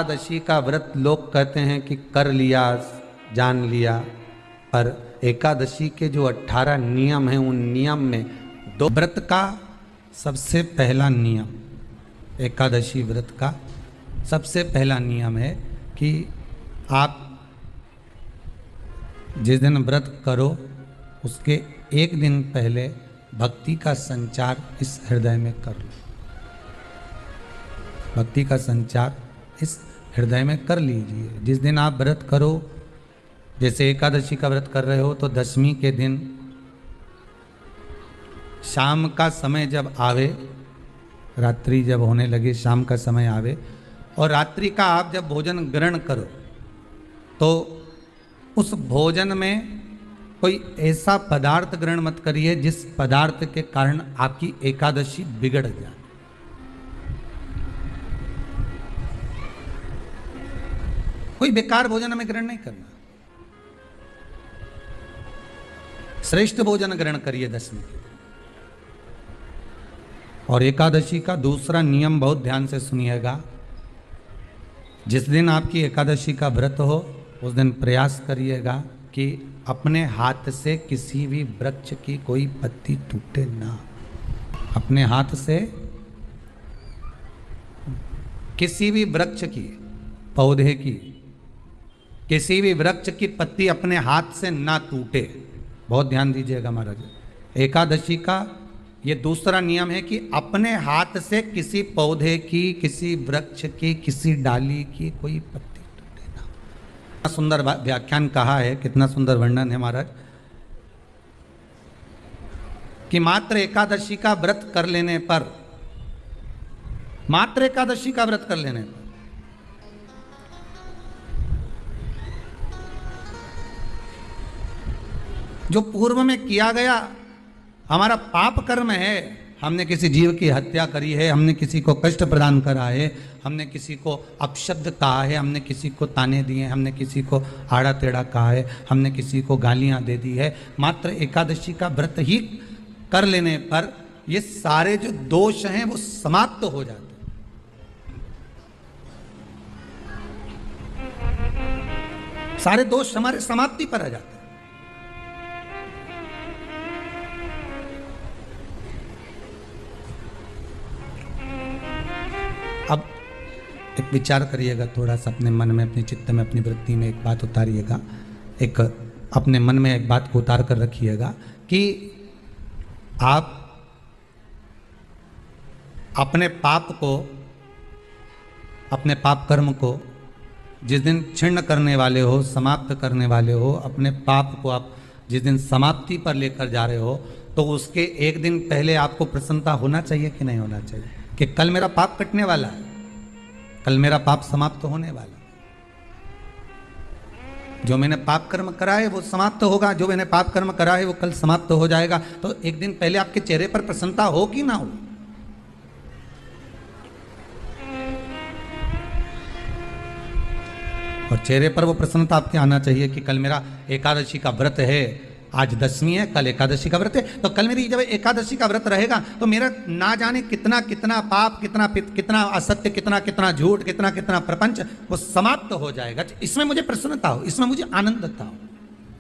एकादशी का व्रत लोग कहते हैं कि कर लिया, जान लिया, पर एकादशी के जो 18 नियम हैं उन नियम में दो व्रत का सबसे पहला नियम, एकादशी व्रत का सबसे पहला नियम है कि आप जिस दिन व्रत करो उसके एक दिन पहले भक्ति का संचार इस हृदय में कर लो। भक्ति का संचार इस हृदय में कर लीजिए। जिस दिन आप व्रत करो, जैसे एकादशी का व्रत कर रहे हो तो दशमी के दिन शाम का समय जब आवे, रात्रि जब होने लगे, शाम का समय आवे और रात्रि का आप जब भोजन ग्रहण करो तो उस भोजन में कोई ऐसा पदार्थ ग्रहण मत करिए जिस पदार्थ के कारण आपकी एकादशी बिगड़ जाए। कोई बेकार भोजन हमें ग्रहण नहीं करना, श्रेष्ठ भोजन ग्रहण करिए दशमी के। और एकादशी का दूसरा नियम बहुत ध्यान से सुनिएगा। जिस दिन आपकी एकादशी का व्रत हो उस दिन प्रयास करिएगा कि अपने हाथ से किसी भी वृक्ष की कोई पत्ती टूटे ना। अपने हाथ से किसी भी वृक्ष की, पौधे की, किसी भी वृक्ष की पत्ती अपने हाथ से ना टूटे। बहुत ध्यान दीजिएगा महाराज। एकादशी का ये दूसरा नियम है कि अपने हाथ से किसी पौधे की, किसी वृक्ष की, किसी डाली की कोई पत्ती टूटे ना। कितना सुंदर व्याख्यान कहा है, कितना सुंदर वर्णन है महाराज कि मात्र एकादशी का व्रत कर लेने पर, मात्र एकादशी का व्रत कर लेने पर जो पूर्व में किया गया हमारा पाप कर्म है, हमने किसी जीव की हत्या करी है, हमने किसी को कष्ट प्रदान करा है, हमने किसी को अपशब्द कहा है, हमने किसी को ताने दिए, हमने किसी को आड़ा टेढ़ा कहा है, हमने किसी को गालियां दे दी है, मात्र एकादशी का व्रत ही कर लेने पर ये सारे जो दोष हैं वो समाप्त हो जाते हैं। सारे दोष हमारे समाप्ति पर आ जाते हैं। अब एक विचार करिएगा थोड़ा सा अपने मन में, अपने चित्त में, अपनी वृत्ति में एक बात उतारिएगा। एक अपने मन में एक बात को उतार कर रखिएगा कि आप अपने पाप को, अपने पाप कर्म को जिस दिन छिन्न करने वाले हो, समाप्त करने वाले हो, अपने पाप को आप जिस दिन समाप्ति पर लेकर जा रहे हो तो उसके एक दिन पहले आपको प्रसन्नता होना चाहिए कि नहीं होना चाहिए कि कल मेरा पाप कटने वाला है, कल मेरा पाप समाप्त होने वाला है। जो मैंने पाप कर्म करा है वो समाप्त होगा, जो मैंने पाप कर्म करा है वो कल समाप्त हो जाएगा। तो एक दिन पहले आपके चेहरे पर प्रसन्नता हो कि ना हो? और चेहरे पर वो प्रसन्नता आपके आना चाहिए कि कल मेरा एकादशी का व्रत है, आज दशमी है, कल एकादशी का व्रत है, तो कल मेरी जब एकादशी का व्रत रहेगा तो मेरा ना जाने कितना कितना पाप, कितना कितना असत्य, कितना कितना झूठ, कितना कितना प्रपंच वो समाप्त हो जाएगा। इसमें मुझे प्रसन्नता हो, इसमें मुझे आनंदता हो।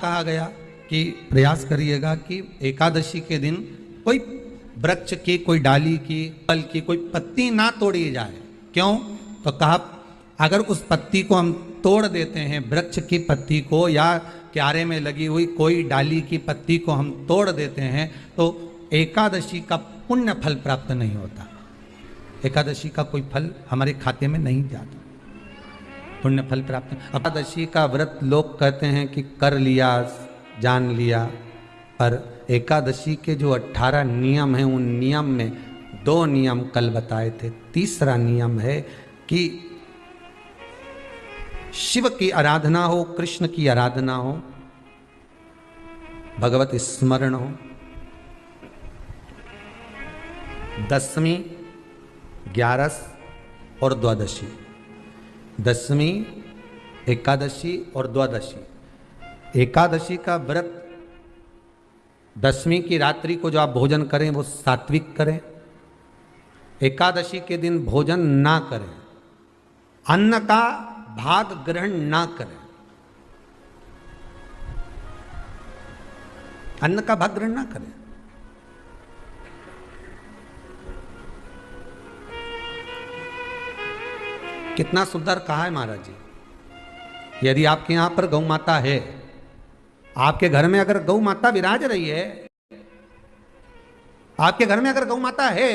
कहा गया कि प्रयास करिएगा कि एकादशी के दिन कोई वृक्ष की, कोई डाली की, फल की कोई पत्ती ना तोड़ी जाए। क्यों? तो कहा अगर उस पत्ती को हम तोड़ देते हैं, वृक्ष की पत्ती को या क्यारे में लगी हुई कोई डाली की पत्ती को हम तोड़ देते हैं तो एकादशी का पुण्य फल प्राप्त नहीं होता। एकादशी का कोई फल हमारे खाते में नहीं जाता, पुण्य फल प्राप्त। एकादशी का व्रत लोग कहते हैं कि कर लिया, जान लिया, पर एकादशी के जो 18 नियम हैं उन नियम में 2 नियम कल बताए थे। तीसरा नियम है कि शिव की आराधना हो, कृष्ण की आराधना हो, भगवत स्मरण हो। दशमी, 11 और द्वादशी, दशमी, एकादशी और द्वादशी। एकादशी का व्रत दशमी की रात्रि को जो आप भोजन करें वो सात्विक करें। एकादशी के दिन भोजन ना करें, अन्न का भाग ग्रहण ना करें, अन्न का भाग ग्रहण ना करें। कितना सुंदर कहा है महाराज जी। यदि आपके यहां पर गौ माता है, आपके घर में अगर गौ माता विराज रही है, आपके घर में अगर गौ माता है,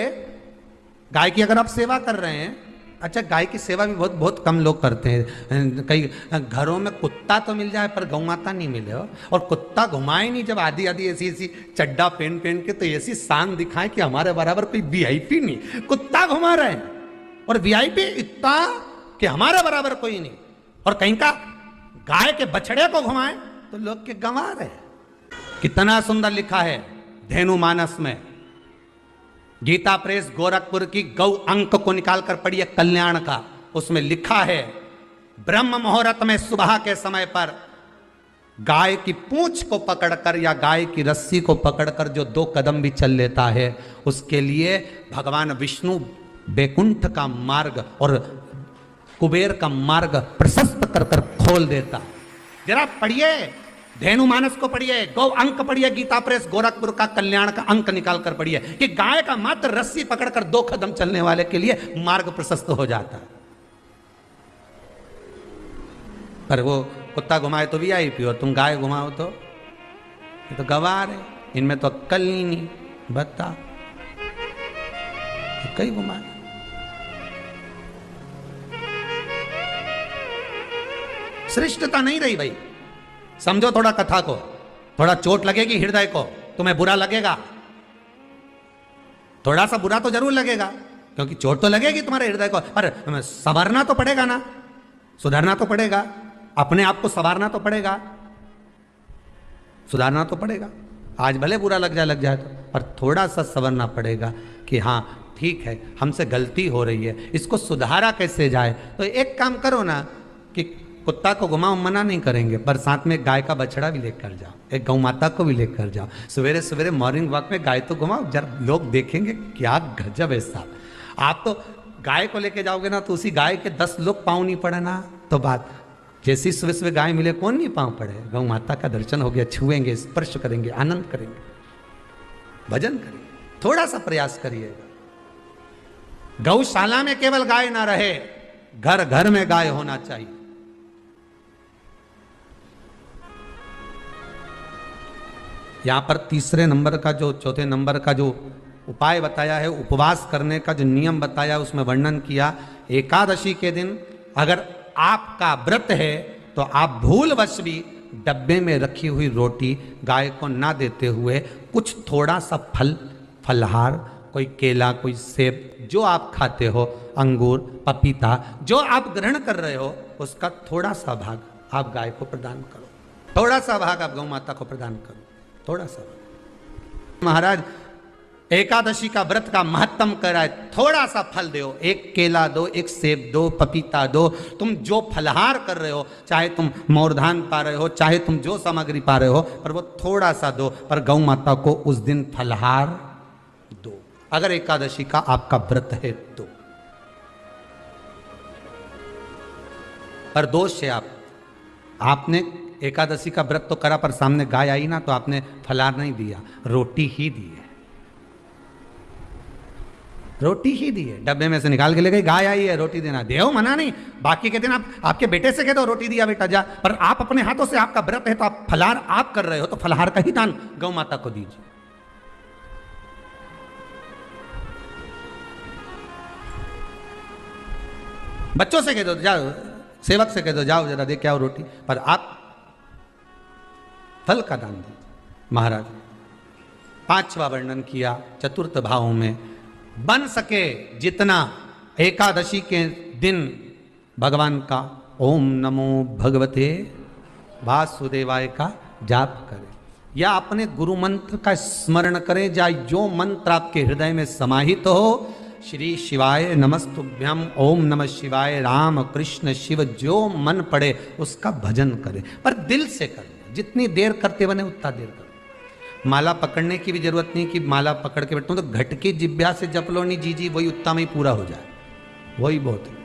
गाय की अगर आप सेवा कर रहे हैं, अच्छा गाय की सेवा भी बहुत बहुत कम लोग करते हैं। कई घरों में कुत्ता तो मिल जाए पर गौ माता नहीं मिले हो, और कुत्ता घुमाए नहीं जब आधी आधी ऐसी ऐसी चड्डा पहन पहन के, तो ऐसी शान दिखाए कि हमारे बराबर कोई वीआईपी नहीं, कुत्ता घुमा रहे हैं, और वीआईपी इतना कि हमारे बराबर कोई नहीं। और कहीं का गाय के बछड़े को घुमाए तो लोग के गंवा रहे। कितना सुंदर लिखा है धेनु मानस में, गीता प्रेस गोरखपुर की गौ अंक को निकालकर पढ़िए कल्याण का, उसमें लिखा है ब्रह्म मुहूर्त में सुबह के समय पर गाय की पूंछ को पकड़कर या गाय की रस्सी को पकड़कर जो 2 कदम भी चल लेता है, उसके लिए भगवान विष्णु बैकुंठ का मार्ग और कुबेर का मार्ग प्रशस्त कर कर खोल देता। जरा पढ़िए धेनु मानस को पढ़िए, गौ अंक पढ़िए, गीता प्रेस गोरखपुर का कल्याण का अंक निकाल कर पढ़िए कि गाय का मात्र रस्सी पकड़कर 2 कदम चलने वाले के लिए मार्ग प्रशस्त हो जाता है। पर वो कुत्ता घुमाए तो वीआईपी, और तुम गाय घुमाओ तो ये तो गवार है, इनमें तो अक्कल ही नहीं। बता कई घुमाए। श्रेष्ठता नहीं रही भाई। समझो थोड़ा कथा को, थोड़ा चोट लगेगी हृदय को, तुम्हें बुरा लगेगा, थोड़ा सा बुरा तो जरूर लगेगा, क्योंकि चोट तो लगेगी तुम्हारे हृदय को, पर संवरना तो पड़ेगा ना, सुधारना तो पड़ेगा, अपने आप को संवारना तो पड़ेगा, सुधारना तो पड़ेगा। आज भले बुरा लग जाए तो, पर थोड़ा सा संवरना पड़ेगा कि हाँ ठीक है हमसे गलती हो रही है, इसको सुधारा कैसे जाए। तो एक काम करो ना कि कुत्ता को घुमाओ, मना नहीं करेंगे, पर साथ में गाय का बछड़ा भी लेकर जाओ, एक गौ माता को भी लेकर जाओ, सवेरे सवेरे मॉर्निंग वॉक में गाय तो घुमाओ, जब लोग देखेंगे क्या गजब है साहब। आप तो गाय को लेके जाओगे ना तो उसी गाय के 10 लोग पाँव नहीं पड़े ना, तो बात जैसी सुबह सुबह गाय मिले कौन नहीं पाँव पड़े। गौ माता का दर्शन हो गया, छुएंगे, स्पर्श करेंगे, आनंद करेंगे, भजन करेंगे। थोड़ा सा प्रयास करिएगा। गौशाला में केवल गाय ना रहे, घर घर में गाय होना चाहिए। यहां पर तीसरे नंबर का जो, चौथे नंबर का जो उपाय बताया है, उपवास करने का जो नियम बताया, उसमें वर्णन किया एकादशी के दिन अगर आपका व्रत है तो आप भूलवश भी डब्बे में रखी हुई रोटी गाय को ना देते हुए कुछ थोड़ा सा फलहार, कोई केला, कोई सेब, जो आप खाते हो, अंगूर, पपीता, जो आप ग्रहण कर रहे हो, उसका थोड़ा सा भाग आप गाय को प्रदान करो, थोड़ा सा भाग आप गौ माता को प्रदान करो, थोड़ा सा। महाराज एकादशी का व्रत का महत्तम कराए, थोड़ा सा फल दो, एक केला दो, एक सेब दो, पपीता दो, तुम जो फलहार कर रहे हो, चाहे तुम मोरधान पा रहे हो, चाहे तुम जो सामग्री पा रहे हो, पर वो थोड़ा सा दो, पर गौ माता को उस दिन फलहार दो, अगर एकादशी का आपका व्रत है तो। पर दोष है आपने एकादशी का व्रत तो करा, पर सामने गाय आई ना तो आपने फलाहार नहीं दिया, रोटी ही दी है, रोटी ही दी है, डब्बे में से निकाल के ले गई, गाय आई है रोटी देना, देव मना नहीं। बाकी के दिन आप आपके बेटे से कह दो रोटी दिया बेटा जा, पर आप अपने हाथों से, आपका व्रत है तो आप फलाहार आप कर रहे हो, तो फलाहार का ही दान गौ माता को दीजिए। बच्चों से कह दो, जाओ सेवक से कह दो, जाओ जरा दे के आओ रोटी, पर आप फल का दान दीजिए। महाराज पांचवा वर्णन किया चतुर्थ भाव में, बन सके जितना एकादशी के दिन भगवान का ओम नमो भगवते वासुदेवाय का जाप करें, या अपने गुरु मंत्र का स्मरण करें, या जो मंत्र आपके हृदय में समाहित हो, श्री शिवाय नमस्तुभ्यम, ओम नमः शिवाय, राम कृष्ण शिव, जो मन पड़े उसका भजन करें, पर दिल से करें। जितनी देर करते बने उतना देर करो। माला पकड़ने की भी जरूरत नहीं कि माला पकड़ के बैठता हूँ तो घट की जिब्या से जप लो, नहीं जी जी वही उतना में ही पूरा हो जाए, वही बहुत है।